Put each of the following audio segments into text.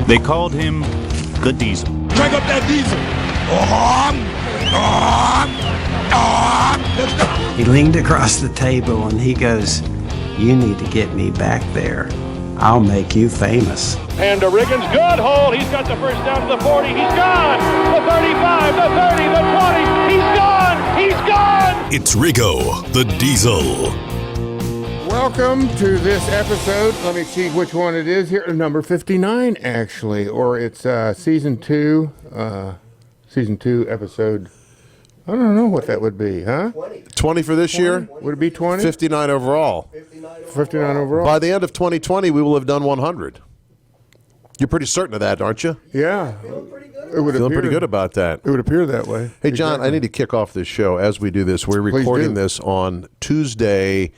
They called him the Diesel. Crank up that diesel. Let's go. He leaned across the table and he goes, "You need to get me back there. I'll make you famous." And to Riggins, good hold. He's got the first down to the 40. He's gone. The 35, the 30, the 20. He's gone. He's gone. It's Riggo, the Diesel. Welcome to this episode. Let me see which one it is here. Number 59, actually. Or it's season 2, episode. I don't know what that would be, huh? 20 for this year? Would it be 20? 59 overall. 59 overall. By the end of 2020, we will have done 100. You're pretty certain of that, aren't you? Yeah. It would Feeling appear, pretty good about that. It would appear that way. Hey, John, Exactly. I need to kick off this show as we do this. We're recording this on Tuesday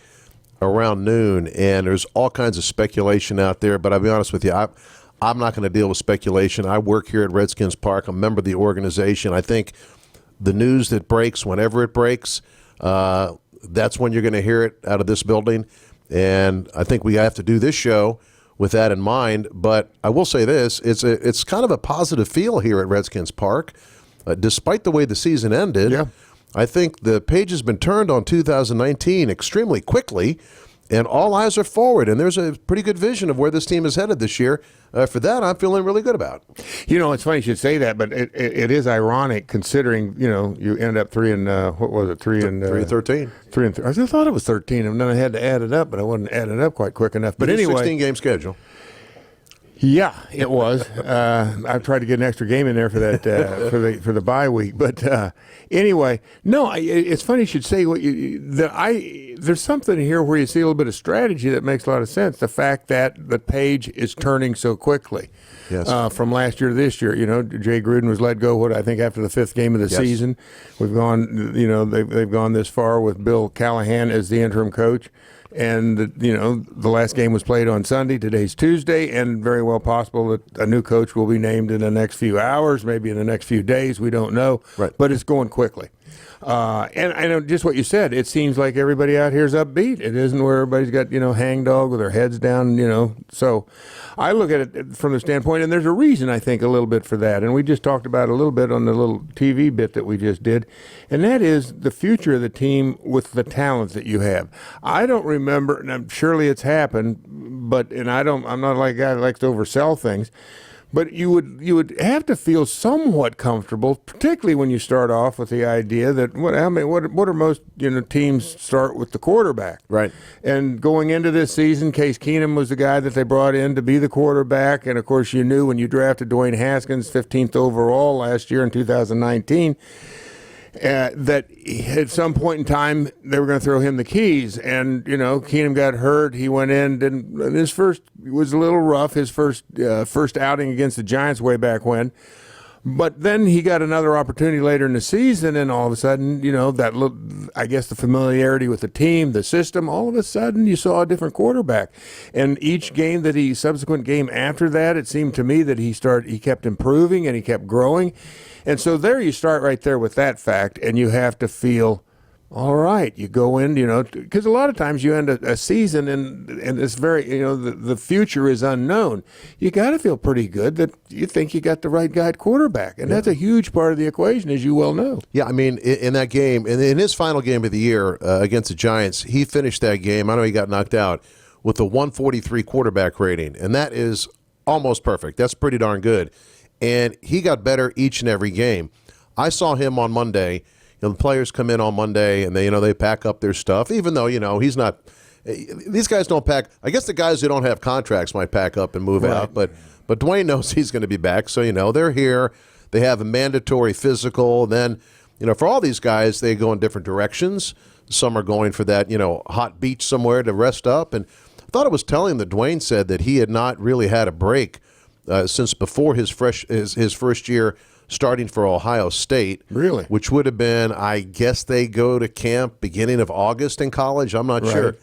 around noon, and there's all kinds of speculation out there, but I'll be honest with you, I'm not going to deal with speculation. I work here at Redskins Park. I'm a member of the organization. I think the news that breaks, whenever it breaks, that's when you're going to hear it out of this building, and I think we have to do this show with that in mind. But I will say this, it's kind of a positive feel here at Redskins Park. Despite the way the season ended, Yeah. I think the page has been turned on 2019 extremely quickly, and all eyes are forward, and there's a pretty good vision of where this team is headed this year. For that, I'm feeling really good about. You know, it's funny you should say that, but it is ironic considering, you know, you end up 3 and, what was it, 3 and 13. 3 and 3. I thought it was 13, and then I had to add it up, but I wasn't adding it up quite quick enough. But anyway. 16-game schedule. Yeah, it was. I tried to get an extra game in there for that for the bye week, but anyway, no. It's funny you should say what there's something here where you see a little bit of strategy that makes a lot of sense. The fact that the page is turning so quickly, Yes. from last year to this year. You know, Jay Gruden was let go. What I think after the 5th game of the season, we've gone. You know, they've gone this far with Bill Callahan as the interim coach. And, the last game was played on Sunday. Today's Tuesday, and very well possible that a new coach will be named in the next few hours, maybe in the next few days. We don't know. Right. But it's going quickly. And I know just what you said. It seems like everybody out here is upbeat. It isn't where everybody's got, hangdog with their heads down, So I look at it from the standpoint, and there's a reason, I think, a little bit for that. And we just talked about it a little bit on the little TV bit that we just did. And that is the future of the team with the talent that you have. I don't remember, and surely it's happened, I'm not like a guy that likes to oversell things. But you would have to feel somewhat comfortable, particularly when you start off with the idea that what are most teams start with the quarterback, Right. And going into this season, Case Keenum was the guy that they brought in to be the quarterback, and of course you knew when you drafted Dwayne Haskins 15th overall last year in 2019. That at some point in time they were going to throw him the keys, and Keenum got hurt. He went in, his first was a little rough. His first outing against the Giants way back when, but then he got another opportunity later in the season, and all of a sudden, I guess the familiarity with the team, the system, all of a sudden you saw a different quarterback, and each game subsequent game after that, it seemed to me that he kept improving and he kept growing. And so there you start right there with that fact, and you have to feel, all right, you go in, because a lot of times you end a season and it's very, the future is unknown. You got to feel pretty good that you think you got the right guy at quarterback. And that's a huge part of the equation, as you well know. Yeah, I mean, in that game, in his final game of the year against the Giants, he finished that game, I know he got knocked out, with a 143 quarterback rating. And that is almost perfect. That's pretty darn good. And he got better each and every game. I saw him on Monday. The players come in on Monday, and they pack up their stuff, even though, he's not – these guys don't pack – I guess the guys who don't have contracts might pack up and move out, but Dwayne knows he's going to be back. So, they're here. They have a mandatory physical. Then, for all these guys, they go in different directions. Some are going for that, hot beach somewhere to rest up. And I thought it was telling that Dwayne said that he had not really had a break since before his first year starting for Ohio State. Really? Which would have been, I guess they go to camp beginning of August in college. I'm not sure.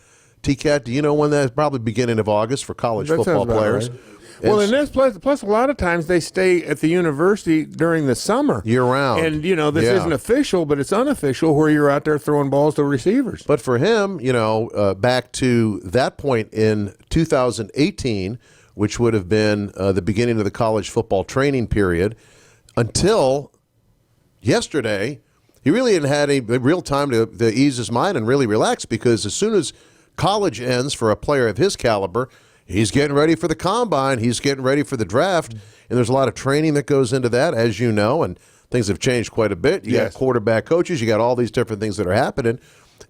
T-Cat, do you know when that's probably beginning of August for college football players? Right. Well, and this plus a lot of times they stay at the university during the summer. Year round. And, this isn't official, but it's unofficial where you're out there throwing balls to receivers. But for him, back to that point in 2018 which would have been the beginning of the college football training period, until yesterday. He really hadn't had any real time to ease his mind and really relax, because as soon as college ends for a player of his caliber, he's getting ready for the combine. He's getting ready for the draft. And there's a lot of training that goes into that, as you know, and things have changed quite a bit. You got quarterback coaches. You got all these different things that are happening.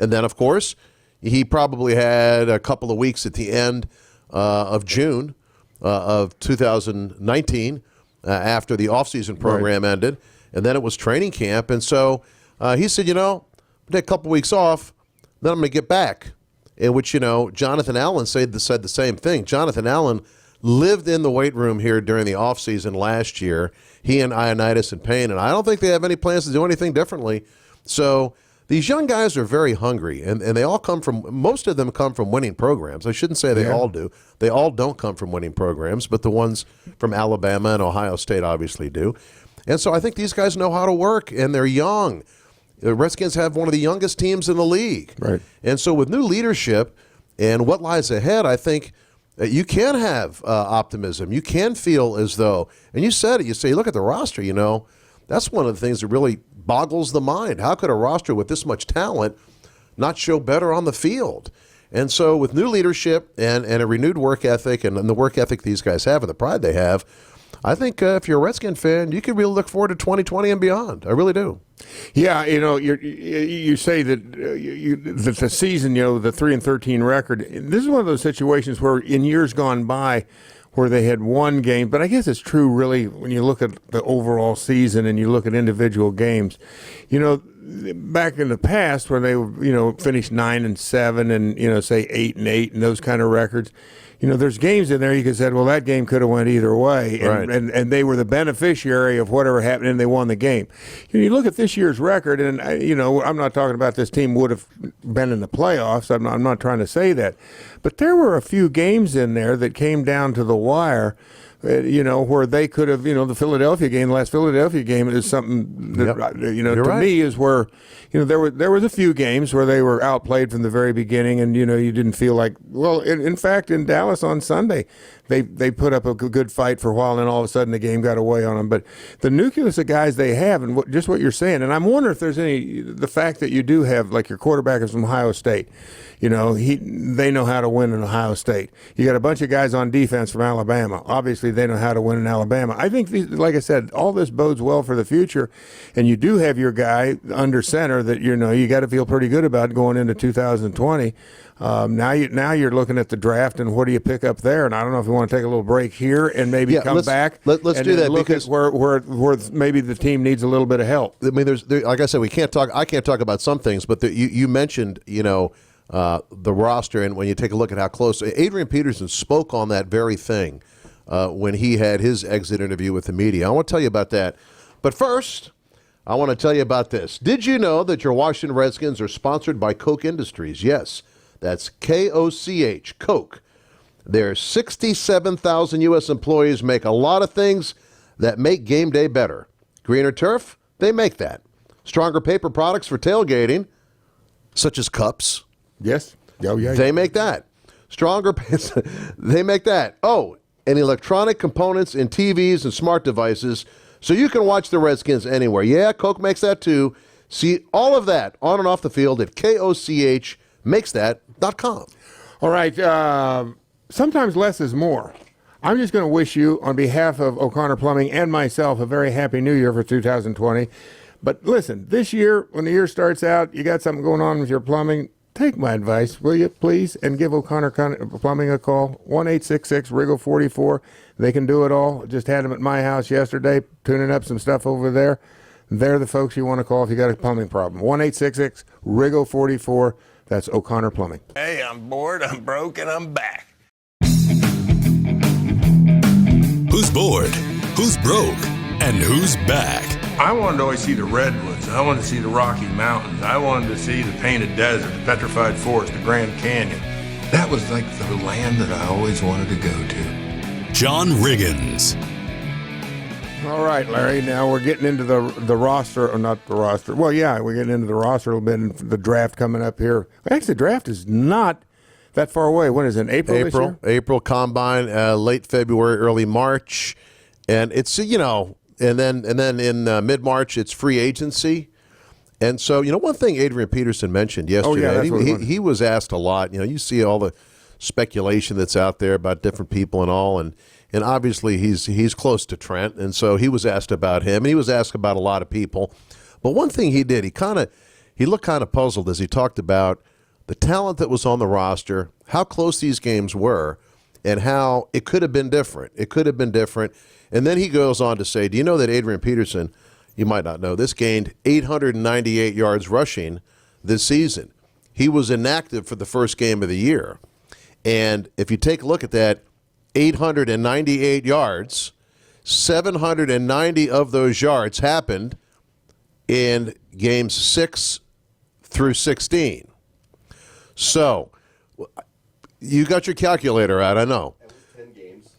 And then, of course, he probably had a couple of weeks at the end of June of 2019 after the offseason program ended. And then it was training camp. And so he said, I'll take a couple weeks off, then I'm going to get back. In which, Jonathan Allen said the same thing. Jonathan Allen lived in the weight room here during the offseason last year. He and Ioannidis and Payne, and I don't think they have any plans to do anything differently. So these young guys are very hungry, and they all most of them come from winning programs. I shouldn't say they all do. They all don't come from winning programs, but the ones from Alabama and Ohio State obviously do. And so I think these guys know how to work, and they're young. The Redskins have one of the youngest teams in the league. Right. And so with new leadership and what lies ahead, I think you can have optimism. You can feel as though, and you said it, you say, look at the roster, that's one of the things that really boggles the mind. How could a roster with this much talent not show better on the field? And so with new leadership and a renewed work ethic and the work ethic these guys have and the pride they have, I think if you're a Redskin fan, you can really look forward to 2020 and beyond. I really do. Yeah, you say that that the season, the 3-13 record. This is one of those situations where in years gone by, where they had one game, but I guess it's true really when you look at the overall season and you look at individual games. Back in the past, where they finished 9-7 and say 8-8 and those kind of records. There's games in there you could say, well, that game could have went either way, and they were the beneficiary of whatever happened, and they won the game. You look at this year's record, and I'm not talking about this team would have been in the playoffs. I'm not trying to say that, but there were a few games in there that came down to the wire. Where they could have, the Philadelphia game, the last Philadelphia game is something that, to me is where, there was a few games where they were outplayed from the very beginning, and, you didn't feel like, well, in fact, in Dallas on Sunday, they put up a good fight for a while, and then all of a sudden the game got away on them. But the nucleus of guys they have, and just what you're saying, and I'm wondering if there's the fact that you do have, like your quarterback is from Ohio State, they know how to win in Ohio State. You got a bunch of guys on defense from Alabama. Obviously, they know how to win in Alabama. I think, like I said, all this bodes well for the future, and you do have your guy under center that, you got to feel pretty good about going into 2020. Now you're looking at the draft, and what do you pick up there? And I don't know if you want to take a little break here and maybe come back. Let's do that, look because at where maybe the team needs a little bit of help. I mean, like I said, I can't talk about some things, but you mentioned the roster, and when you take a look at how close Adrian Peterson spoke on that very thing when he had his exit interview with the media. I want to tell you about that, but first, I want to tell you about this. Did you know that your Washington Redskins are sponsored by Koch Industries? Yes. That's K-O-C-H, Koch. Their 67,000 U.S. employees make a lot of things that make game day better. Greener turf, they make that. Stronger paper products for tailgating, such as cups. Yes. Oh, yeah. They make that. Stronger, they make that. Oh, and electronic components in TVs and smart devices, so you can watch the Redskins anywhere. Yeah, Koch makes that too. See all of that on and off the field at KOCHmakesthat.com. All right. Sometimes less is more. I'm just going to wish you, on behalf of O'Connor Plumbing and myself, a very happy new year for 2020. But listen, this year, when the year starts out, you got something going on with your plumbing, take my advice, will you, please, and give O'Connor Plumbing a call, 1-866-RIGGO-44. They can do it all. Just had them at my house yesterday, tuning up some stuff over there. They're the folks you want to call if you got a plumbing problem. 1-866-RIGGO-44. That's O'Connor Plumbing. Hey, I'm bored, I'm broke, and I'm back. Who's bored? Who's broke? And who's back? I wanted to always see the redwoods. I wanted to see the Rocky Mountains. I wanted to see the Painted Desert, the Petrified Forest, the Grand Canyon. That was like the land that I always wanted to go to. John Riggins. All right, Larry, now we're getting into the roster, or not the roster. Well, yeah, we're getting into the roster a little bit, and the draft coming up here. Actually, the draft is not that far away. When is it? April this year? April combine, late February, early March, and it's and then in mid-March it's free agency. And so, one thing Adrian Peterson mentioned yesterday, he was asked a lot. You see all the speculation that's out there about different people and all, and obviously he's close to Trent, and so he was asked about him, and he was asked about a lot of people. But one thing he did, he looked kind of puzzled as he talked about the talent that was on the roster, how close these games were, and how it could have been different. It could have been different. And then he goes on to say, do you know that Adrian Peterson, you might not know this, gained 898 yards rushing this season? He was inactive for the first game of the year. And if you take a look at that, 898 yards, 790 of those yards happened in games 6 through 16. So you got your calculator out, I know.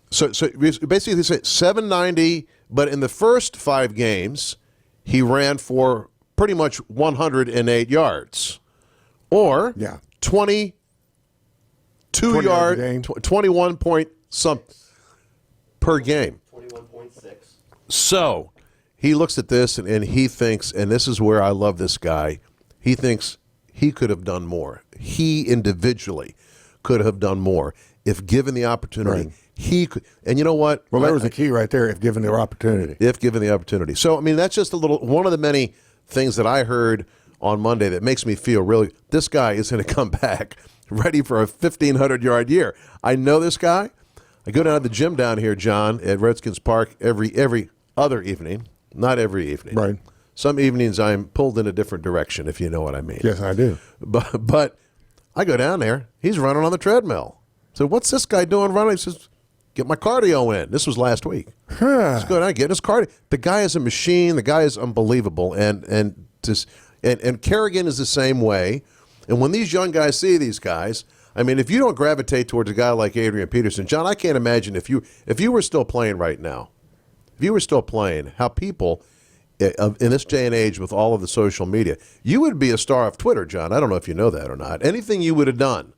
So basically they say 790, but in the first 5 games, he ran for pretty much 108 yards. Or 22 yards, 21 point something per game. 21.6. So he looks at this and he thinks, and this is where I love this guy, he thinks he could have done more. He individually could have done more if given the opportunity. Right. He could, and you know what? Well, there was a key right there, if given the opportunity. If given the opportunity. So, that's just one of the many things that I heard on Monday that makes me feel really, this guy is going to come back ready for a 1,500-yard year. I know this guy. I go down to the gym down here, John, at Redskins Park every other evening. Not every evening. Right. Some evenings I'm pulled in a different direction, if you know what I mean. Yes, I do. But I go down there. He's running on the treadmill. So what's this guy doing running? He says, get my cardio in. This was last week. Let's go down and get his cardio. The guy is a machine. The guy is unbelievable. And Kerrigan is the same way. And when these young guys see these guys, if you don't gravitate towards a guy like Adrian Peterson, John, I can't imagine if you were still playing right now, how people in this day and age with all of the social media, you would be a star of Twitter, John. I don't know if you know that or not. Anything you would have done,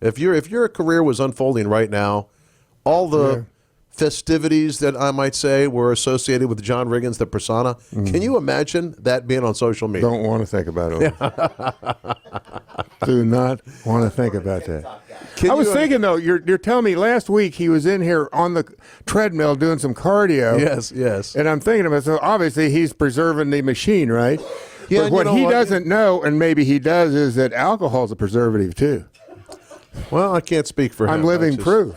if your career was unfolding right now, all the festivities that I might say were associated with John Riggins, the persona. Can you imagine that being on social media? Don't want to think about it. Do not want to think about that. I was thinking, though, you're telling me last week he was in here on the treadmill doing some cardio. Yes. And I'm thinking about, so obviously he's preserving the machine, right? Yeah, but what he doesn't know, and maybe he does, is that alcohol's a preservative, too. Well, I can't speak for him. I'm living proof.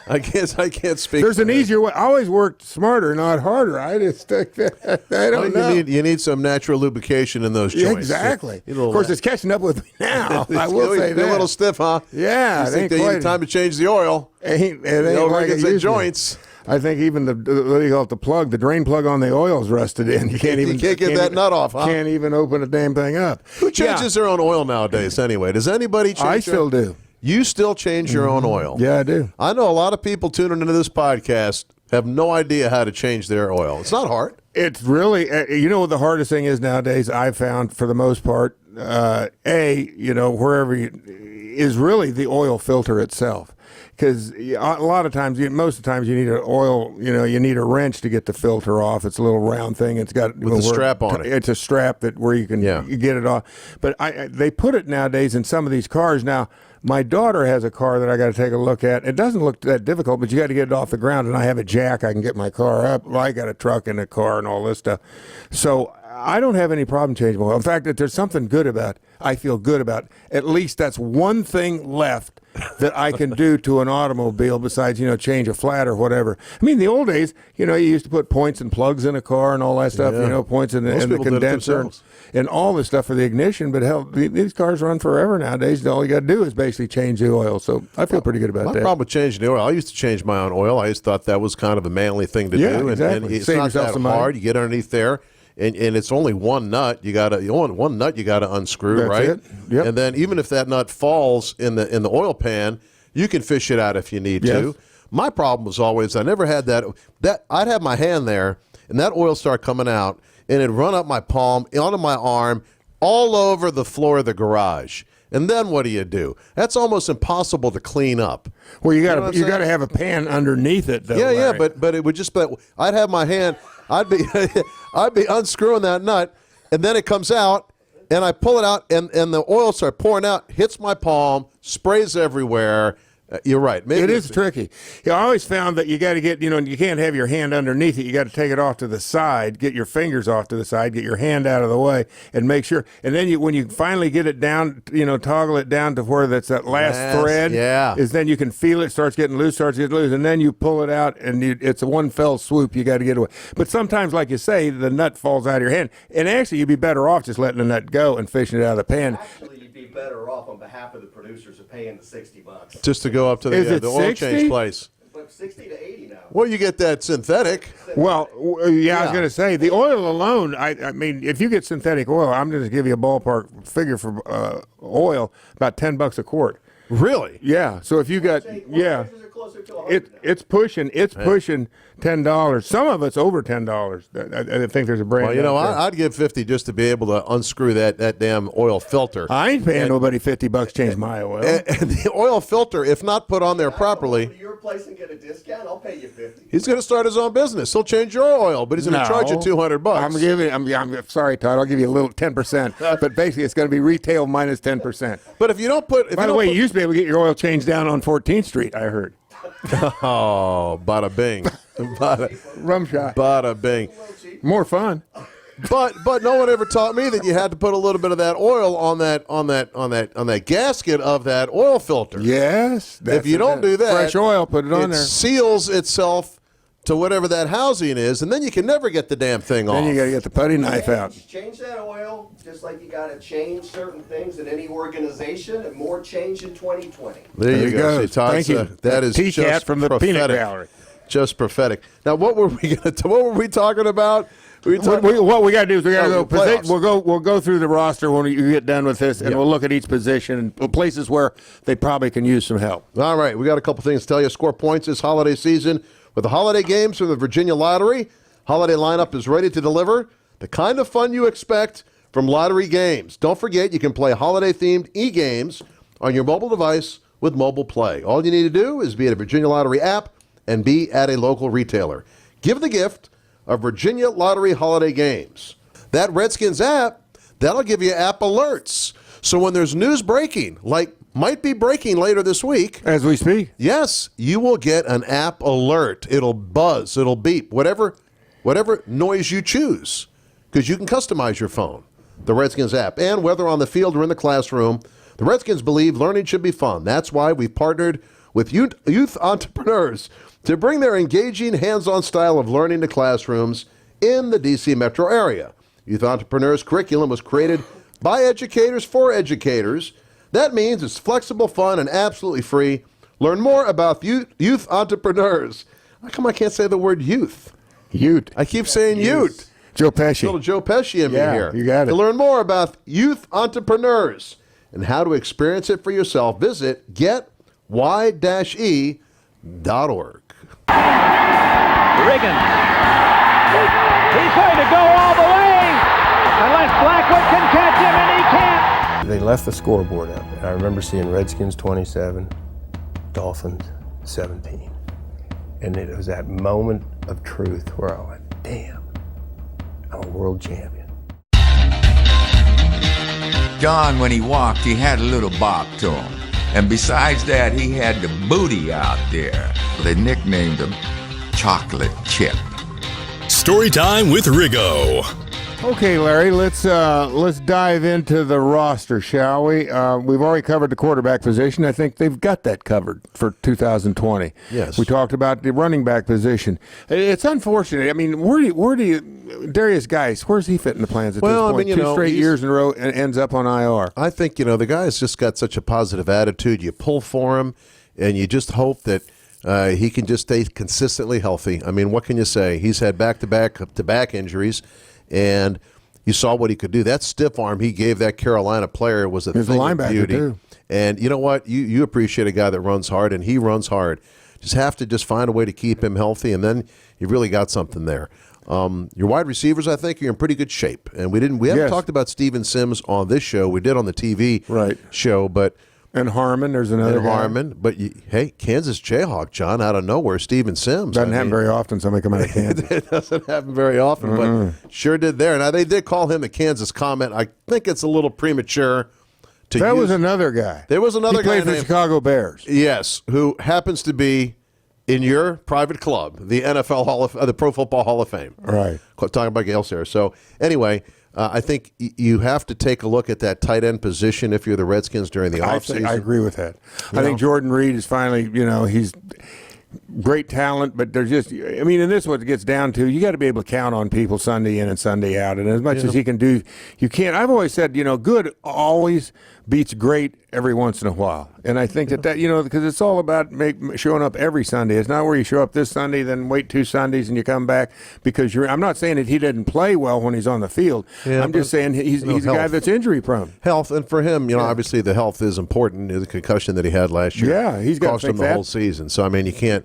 I can't speak. There's an easier way. I always worked smarter, not harder. I just think that I don't know. You need some natural lubrication in those joints. Exactly. Of course, it's catching up with me now. I will say that. A little stiff, huh? Yeah. I think they need time to change the oil. Ain't like it used joints. I think even the drain plug on the oil's rusted in. You can't get that nut off, huh? Can't even open the damn thing up. Who changes their own oil nowadays anyway? Does anybody change? I still do. You still change your own oil? Yeah, I do. I know a lot of people tuning into this podcast have no idea how to change their oil. It's not hard. It's really, what the hardest thing is nowadays, I've found for the most part, wherever is really the oil filter itself. Because a lot of times, most of the times you need an oil, you need a wrench to get the filter off. It's a little round thing. It's got with a strap on it. It's a strap where you can you get it off. But they put it nowadays in some of these cars. Now, my daughter has a car that I got to take a look at. It doesn't look that difficult, but you got to get it off the ground. And I have a jack. I can get my car up. Well, I got a truck in the car and all this stuff. So I don't have any problem changing oil. In fact, if there's something good about, I feel good about, at least that's one thing left that I can do to an automobile besides, change a flat or whatever. The old days, you used to put points and plugs in a car and all that stuff, points in the condenser and all this stuff for the ignition. But hell, these cars run forever nowadays. All you got to do is basically change the oil. So I feel pretty good about that. My problem with changing the oil, I used to change my own oil. I just thought that was kind of a manly thing to do. Exactly. And it's Save not yourself that some hard. money. You get underneath there. And it's only one nut. One nut you gotta unscrew. That's right? It. Yep. And then even if that nut falls in the oil pan, you can fish it out if you need to. My problem was always I never had that I'd have my hand there and that oil start coming out and it'd run up my palm, onto my arm, all over the floor of the garage. And then what do? That's almost impossible to clean up. Well, you know got what I'm to saying? have a pan underneath it, though. Yeah, Larry. but it would just be, I'd have my hand, I'd be unscrewing that nut, and then it comes out, and I pull it out, and the oil starts pouring out, hits my palm, sprays everywhere. You're right. Maybe it is tricky. I always found that you got to get, you can't have your hand underneath it. You got to take it off to the side, get your fingers off to the side, get your hand out of the way, and make sure. And then when you finally get it down, toggle it down to where that's that last thread. Yeah. Is then you can feel it starts getting loose, and then you pull it out, and it's a one fell swoop. You got to get away. But sometimes, like you say, the nut falls out of your hand, and actually you'd be better off just letting the nut go and fishing it out of the pan. Actually, you'd be better off on behalf of the producers of paying the $60. Just to go up to Is it the oil 60? change place. But 60 to 80 now. Well, you get that synthetic. Well, yeah, I was going to say, the oil alone, I mean, if you get synthetic oil, I'm going to give you a ballpark figure for oil, about $10 a quart. Really? Yeah. So if you got, yeah, Prices are closer to 100 now. it's pushing $10. Some of it's over $10. I think there's a brand. Well, out there. I'd give 50 just to be able to unscrew that damn oil filter. I ain't paying nobody $50 to change my oil. And the oil filter, if not put on there Go properly, to your place and get a discount. I'll pay you 50. he's going to start his own business. He'll change your oil, but he's going to charge you $200. I'm sorry, Todd. I'll give you a little 10%, but basically it's going to be retail minus 10%. But if you don't put, By the way, you used to be able to get your oil changed down on 14th Street. I heard. oh, bada bing, Rum shot. bada bing. More fun. But no one ever taught me that you had to put a little bit of that oil on that gasket of that oil filter. Yes. If you don't do that, fresh oil, put it on there. seals itself to whatever that housing is, and then you can never get the damn thing off. Then you got to get the putty knife out. Change that oil, just like you got to change certain things in any organization, and more change in 2020. There you go. go. See, Todd, Thank you. That is T-Cat just from the prophetic. Peanut Gallery. Just prophetic. Now, what were we talking about? What we got to do is we got to go. playoffs. We'll go through the roster when you get done with this, and we'll look at each position and places where they probably can use some help. All right, we got a couple things to tell you. Score points this holiday season with the holiday games from the Virginia Lottery. Holiday lineup is ready to deliver the kind of fun you expect from lottery games. Don't forget, you can play holiday-themed e-games on your mobile device with Mobile Play. All you need to do is be at a Virginia Lottery app and be at a local retailer. Give the gift of Virginia Lottery holiday games. That Redskins app, that'll give you app alerts. So when there's news breaking, like might be breaking later this week, As we speak. yes, you will get an app alert. It'll buzz, it'll beep, whatever noise you choose, because you can customize your phone. The Redskins app. And whether on the field or in the classroom, the Redskins believe learning should be fun. That's why we've partnered with youth entrepreneurs to bring their engaging, hands-on style of learning to classrooms in the D.C. metro area. Youth Entrepreneurs curriculum was created by educators for educators. That means it's flexible, fun, and absolutely free. Learn more about youth entrepreneurs. How come I can't say the word youth? Ute. I keep saying youth. Joe Pesci. Little Joe Pesci in me Yeah, here. you got it. To learn more about youth entrepreneurs and how to experience it for yourself, visit GetY-E.org. Riggins. He's going to go all the way, unless Blackwood can catch him, and he can't. They left the scoreboard out there. I remember seeing Redskins 27, Dolphins 17. And it was that moment of truth where I went, damn, I'm a world champion. John, when he walked, he had a little bop to him. And besides that, he had the booty out there. They nicknamed him Chocolate Chip. Story time with Riggo. Okay, Larry, let's dive into the roster, shall we? We've already covered the quarterback position. I think they've got that covered for 2020. Yes. We talked about the running back position. It's unfortunate. I mean, where do you Darius Geis, where's he fit in the plans at this point? I mean, Two straight years in a row and ends up on IR. I think, the guy's just got such a positive attitude. You pull for him, and you just hope that he can just stay consistently healthy. I mean, what can you say? He's had back-to-back injuries, and you saw what he could do. That stiff arm he gave that Carolina player was a He's thing a of linebacker, beauty. too. And you know what? You appreciate a guy that runs hard, and he runs hard. Just have to just find a way to keep him healthy, and then you really got something there. Your wide receivers, I think, are in pretty good shape. And we haven't talked about Steven Sims on this show. We did on the TV show, but and Harmon, there's another guy. Harmon, but hey, Kansas Jayhawk, John, out of nowhere, Steven Sims. Doesn't happen very often. Somebody come out of Kansas. It doesn't happen very often, but sure did there. Now they did call him the Kansas Comet. I think it's a little premature. That was another guy. There was another guy played for the Chicago Bears. Yes, who happens to be in your private club, the NFL the Pro Football Hall of Fame. Right. Talking about Gale Sayre. So anyway, I think you have to take a look at that tight end position if you're the Redskins during the offseason. I agree with that. I think Jordan Reed is finally, he's great talent, but there's just, and this is what it gets down to. You got to be able to count on people Sunday in and Sunday out. And as much as he can do, you can't. I've always said, good always beats great every once in a while. And I think that because it's all about showing up every Sunday. It's not where you show up this Sunday, then wait 2 Sundays and you come back because I'm not saying that he didn't play well when he's on the field. Yeah, I'm just saying he's a guy that's injury prone. Health, and for him, obviously the health is important. The concussion that he had last year, he's got cost him the whole season. So you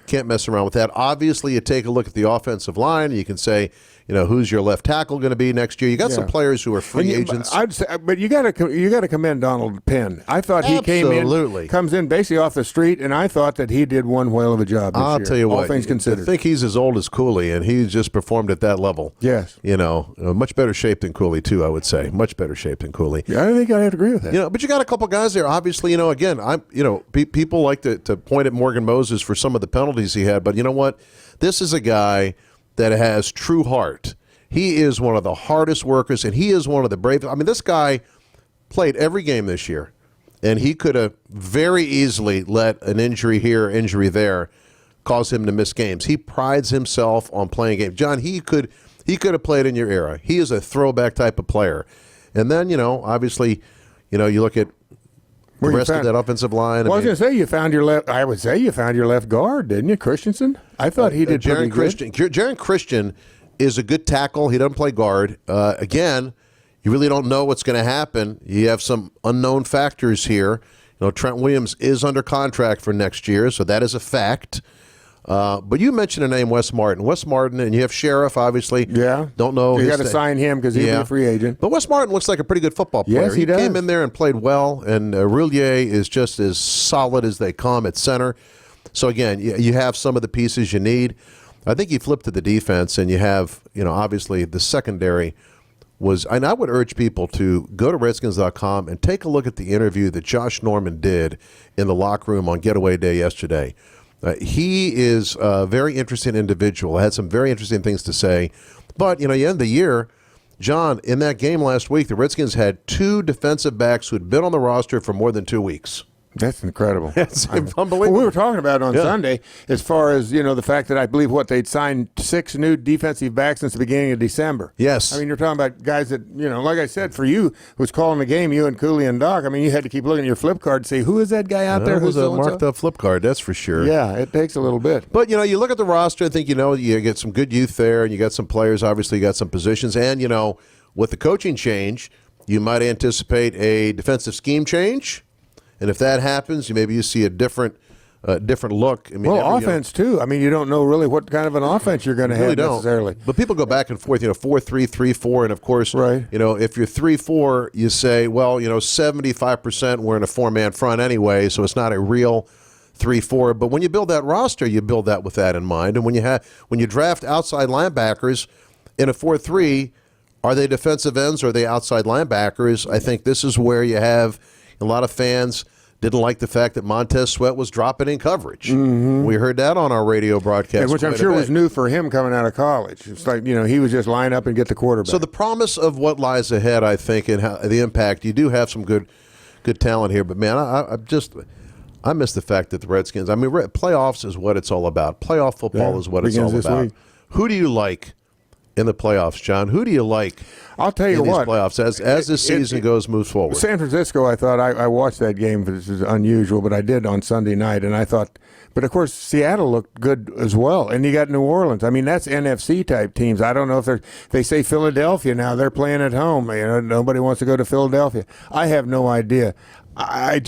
can't mess around with that. Obviously, you take a look at the offensive line, and you can say, who's your left tackle going to be next year? You got some players who are free agents. I'd say, but you got to commend Donald Penn. I thought he comes in basically off the street, and I thought that he did one whale of a job this year. I'll tell you what, all things considered. I think he's as old as Cooley, and he's just performed at that level. Yes, much better shape than Cooley too. I would say much better shape than Cooley. Yeah, I think I have to agree with that. But you got a couple guys there. Obviously, again, people like to point at Morgan Moses for some of the penalties he had, but you know what? This is a guy that has true heart. He is one of the hardest workers, and he is one of the bravest. This guy played every game this year, and he could have very easily let an injury here, injury there, cause him to miss games. He prides himself on playing games. John, he could have played in your era. He is a throwback type of player. And then, obviously, you look at the rest of that offensive line. Well, I was going to say you found your left. I would say you found your left guard, didn't you, Christensen? I thought he did pretty good. Jaron Christian is a good tackle. He doesn't play guard. Again, you really don't know what's going to happen. You have some unknown factors here. Trent Williams is under contract for next year, so that is a fact. But you mentioned the name Wes Martin. Wes Martin, and you have Sheriff, obviously. Yeah. Don't know. You got to sign him because he'll be a free agent. But Wes Martin looks like a pretty good football player. Yes, he does. Came in there and played well, and Roulier is just as solid as they come at center. So, again, you have some of the pieces you need. I think you flip to the defense, and you have, obviously the secondary was, and I would urge people to go to Redskins.com and take a look at the interview that Josh Norman did in the locker room on Getaway Day yesterday. He is a very interesting individual, had some very interesting things to say. But, you end the year, John, in that game last week, the Redskins had 2 defensive backs who had been on the roster for more than 2 weeks. That's incredible. That's unbelievable. Well, we were talking about it on Sunday as far as, the fact that I believe they'd signed 6 new defensive backs since the beginning of December. Yes. You're talking about guys that, like I said, for you, who's calling the game, you and Cooley and Doc, you had to keep looking at your flip card to see who is that guy out there who's a marked up flip card, that's for sure. Yeah, it takes a little bit. But, you look at the roster, I think, you get some good youth there, and you got some players, obviously you got some positions, and, with the coaching change, you might anticipate a defensive scheme change. And if that happens, maybe you see a different look. Offense too. You don't know really what kind of an offense you're going to have necessarily. But people go back and forth, 4-3, 3-4, and of course, right. If you're 3-4, you say, 75% we're in a 4-man front anyway, so it's not a real 3-4. But when you build that roster, you build that with that in mind. And when you draft outside linebackers in a 4-3, are they defensive ends or are they outside linebackers? I think this is where you have. A lot of fans didn't like the fact that Montez Sweat was dropping in coverage. Mm-hmm. We heard that on our radio broadcast. Which I'm sure was new for him coming out of college. It's like, he was just line up and get the quarterback. So the promise of what lies ahead, I think, and how, the impact, you do have some good talent here. But, man, I miss the fact that the Redskins, playoffs is what it's all about. Playoff football is what it's all about. Week. Who do you like in the playoffs, John? Who do you like? I'll tell you what. Playoffs as this season moves forward. San Francisco, I thought I watched that game. This is unusual, but I did on Sunday night, and I thought. But of course, Seattle looked good as well, and you got New Orleans. That's NFC type teams. I don't know if they say Philadelphia now. They're playing at home. Nobody wants to go to Philadelphia. I have no idea. I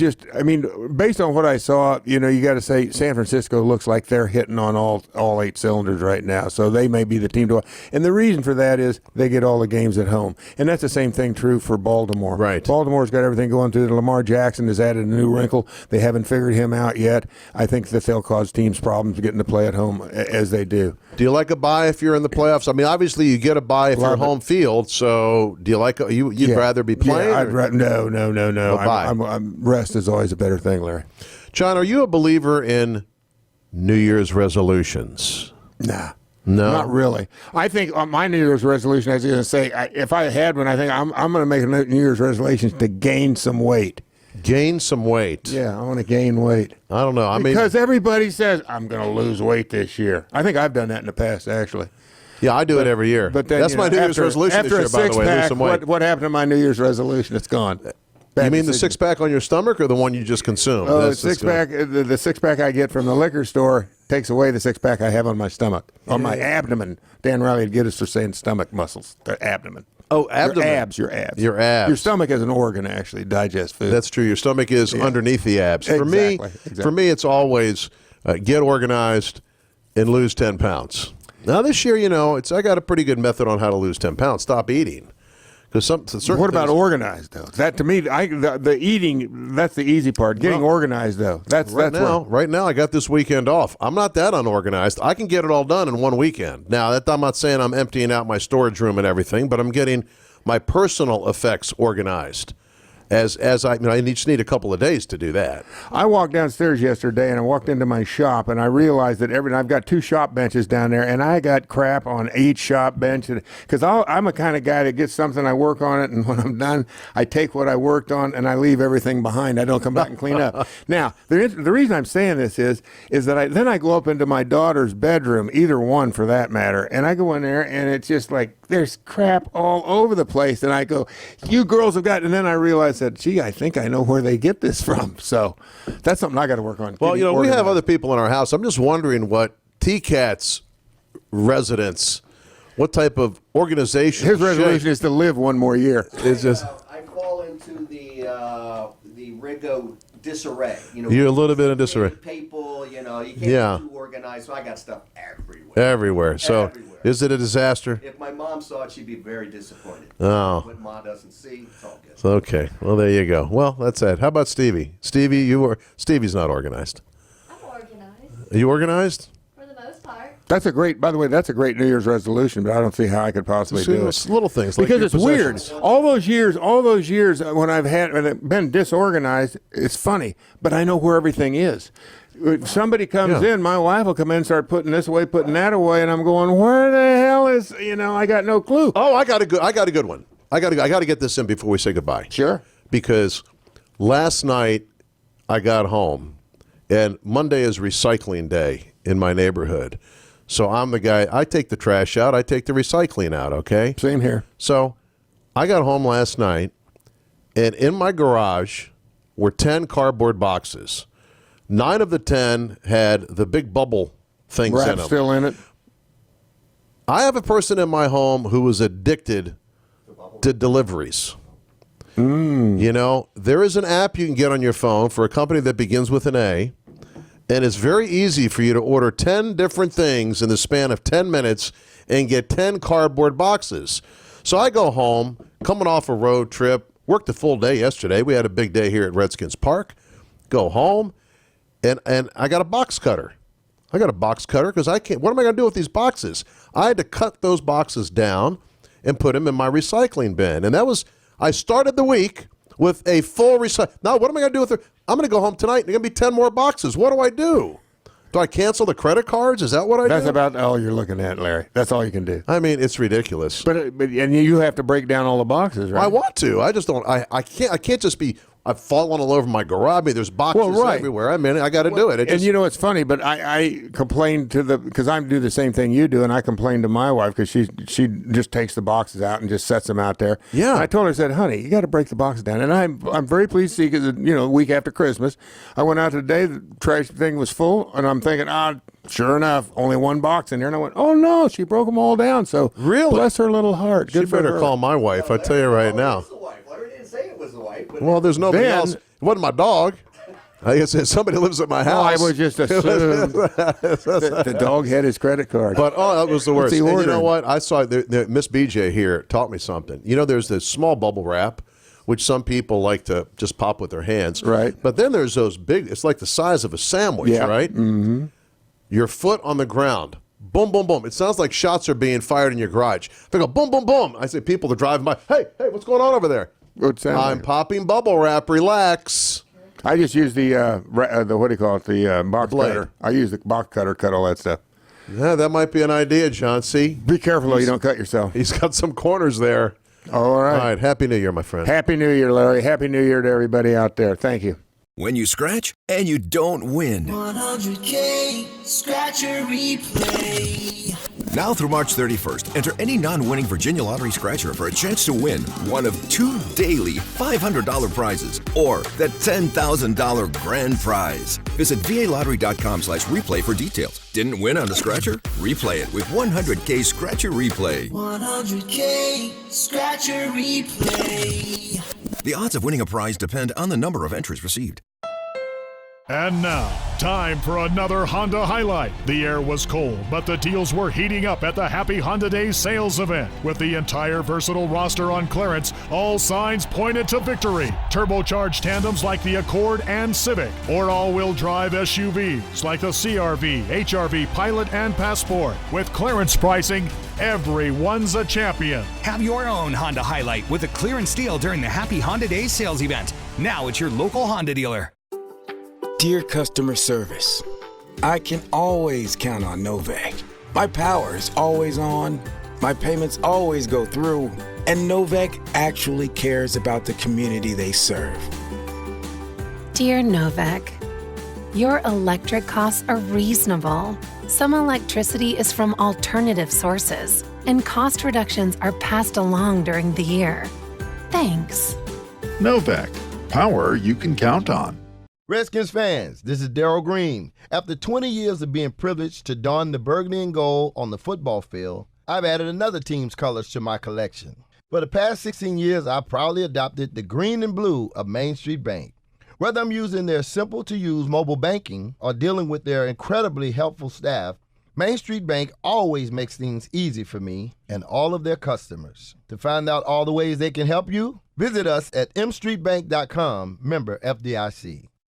mean, based on what I saw, you got to say San Francisco looks like they're hitting on all 8 cylinders right now. So they may be the team to watch. And the reason for that is they get all the games at home. And that's the same thing true for Baltimore. Right. Baltimore's got everything going through. Lamar Jackson has added a new wrinkle. They haven't figured him out yet. I think that they'll cause teams problems getting to play at home as they do. Do you like a bye if you're in the playoffs? I mean, obviously you get a bye if you're home field. So do you like you'd rather be playing? Yeah, no. Bye. Rest is always a better thing, Larry. John, are you a believer in New Year's resolutions? Nah. No, not really. I think my New Year's resolution, I was going to say, if I had one, I think I'm going to make a New Year's resolution to gain some weight. Gain some weight. Yeah, I want to gain weight. I don't know. Because everybody says, I'm going to lose weight this year. I think I've done that in the past, actually. Yeah, I do it every year. But then, that's my New Year's resolution this year, by the way, lose some weight. What happened to my New Year's resolution? It's gone. You mean the 6-pack on your stomach or the one you just consumed? Oh, the 6-pack. The 6-pack I get from the liquor store takes away the 6-pack I have on my stomach, on my abdomen. Dan Riley would get us for saying stomach muscles, the abdomen. Oh, abdomen. Your abs. Your abs. Your stomach is an organ, actually, digest food. That's true. Your stomach is underneath the abs. For me, it's always get organized and lose 10 pounds. Now, this year, I got a pretty good method on how to lose 10 pounds. Stop eating. What about organized, though? That, to me, the eating, that's the easy part. Getting organized, though. Right now, I got this weekend off. I'm not that unorganized. I can get it all done in one weekend. Now, I'm not saying I'm emptying out my storage room and everything, but I'm getting my personal effects organized. As I just need a couple of days to do that. I walked downstairs yesterday and I walked into my shop and I realized that I've got 2 shop benches down there and I got crap on each shop bench because I'm a kind of guy that gets something, I work on it, and when I'm done, I take what I worked on and I leave everything behind. I don't come back and clean up. Now, the reason I'm saying this is that I go up into my daughter's bedroom, either one for that matter, and I go in there and it's just like there's crap all over the place, and I go, you girls have got, and then I realize that, gee, I think I know where they get this from. So that's something I got to work on. Well, we have other people in our house. I'm just wondering what T-Cat's residents, what type of organization. His resolution is to live one more year. It's just I fall into the Riggo disarray. You're a little bit in disarray. People, you can't be too organized. So I got stuff everywhere. So is it a disaster? If my mom saw it, she'd be very disappointed. Oh. What mom doesn't see, it's all good. Okay. Well, there you go. Well, that's it. How about Stevie? Stevie's not organized. I'm organized. Are you organized? For the most part. By the way, that's a great New Year's resolution, but I don't see how I could possibly do it. Little things. Because it's weird. All those years when I've been disorganized, it's funny, but I know where everything is. If somebody comes in, my wife will come in and start putting this away, putting that away, and I'm going, where the hell is, I got no clue. Oh, I got a good one. I got to get this in before we say goodbye. Sure. Because last night I got home, and Monday is recycling day in my neighborhood. So I'm the guy, I take the trash out, I take the recycling out, okay? Same here. So I got home last night, and in my garage were 10 cardboard boxes. 9 of the 10 had the big bubble things in them. Still in it? I have a person in my home who is addicted to deliveries. There is an app you can get on your phone for a company that begins with an A, and it's very easy for you to order 10 different things in the span of 10 minutes and get 10 cardboard boxes. So I go home, coming off a road trip, worked a full day yesterday. We had a big day here at Redskins Park. Go home. And I got a box cutter. Because I can't. What am I going to do with these boxes? I had to cut those boxes down and put them in my recycling bin. And I started the week with a full recycle. Now, what am I going to do with it? I'm going to go home tonight and there's going to be 10 more boxes. What do I do? Do I cancel the credit cards? Is that what I do? That's about all you're looking at, Larry. That's all you can do. I mean, it's ridiculous. But and you have to break down all the boxes, right? I want to. I just don't. I can't just be. I've fallen all over my garage. I mean, there's boxes everywhere. I mean, I got to do it. It's funny, but I complain because I do the same thing you do, and I complain to my wife because she just takes the boxes out and just sets them out there. Yeah. And I told her, I said, honey, you got to break the boxes down. And I'm very pleased to see because a week after Christmas, I went out today, the trash thing was full, and I'm thinking, sure enough, only one box in there. And I went, oh no, she broke them all down. So really, bless her little heart. She better call my wife. I tell you right now. Say it was the wife. Well, there's nobody else. It wasn't my dog. I guess somebody lives at my house. I would just assume that the dog had his credit card. But that was the worst. What's he And you ordering? know what? I saw Miss BJ here taught me something. You know, there's this small bubble wrap, which some people like to just pop with their hands. Right. But then there's those big. It's like the size of a sandwich, Yeah. right? Mm-hmm. Your foot on the ground. Boom, boom, boom. It sounds like shots are being fired in your garage. They go boom, boom, boom. I say people are driving by. Hey, what's going on over there? I'm popping bubble wrap. Relax. I just use the what do you call it? The box blade. cutter. I use the box cutter, cut all that stuff. Yeah, that might be an idea, John. See? Be careful though, you don't cut yourself. He's got some corners there. All right. All right. Happy New Year, my friend. Happy New Year, Larry. Happy New Year to everybody out there. Thank you. When you scratch and you don't win. 100K, scratcher replay. Now through March 31st, enter any non-winning Virginia Lottery scratcher for a chance to win one of 2 daily $500 prizes or the $10,000 grand prize. Visit VALottery.com/replay for details. Didn't win on the scratcher? Replay it with 100K Scratcher Replay. 100K, scratcher replay. The odds of winning a prize depend on the number of entries received. And now, time for another Honda highlight. The air was cold, but the deals were heating up at the Happy Honda Days sales event. With the entire versatile roster on clearance, all signs pointed to victory. Turbocharged tandems like the Accord and Civic, or all-wheel drive SUVs like the CR-V, HR-V, Pilot, and Passport. With clearance pricing, everyone's a champion. Have your own Honda highlight with a clearance deal during the Happy Honda Days sales event. Now at your local Honda dealer. Dear customer service, I can always count on Novak. My power is always on, my payments always go through, and Novak actually cares about the community they serve. Dear Novak, your electric costs are reasonable. Some electricity is from alternative sources, and cost reductions are passed along during the year. Thanks. Novak, power you can count on. Redskins fans, this is Darryl Green. After 20 years of being privileged to don the burgundy and gold on the football field, I've added another team's colors to my collection. For the past 16 years, I've proudly adopted the green and blue of Main Street Bank. Whether I'm using their simple-to-use mobile banking or dealing with their incredibly helpful staff, Main Street Bank always makes things easy for me and all of their customers. To find out all the ways they can help you, visit us at mstreetbank.com, member FDIC.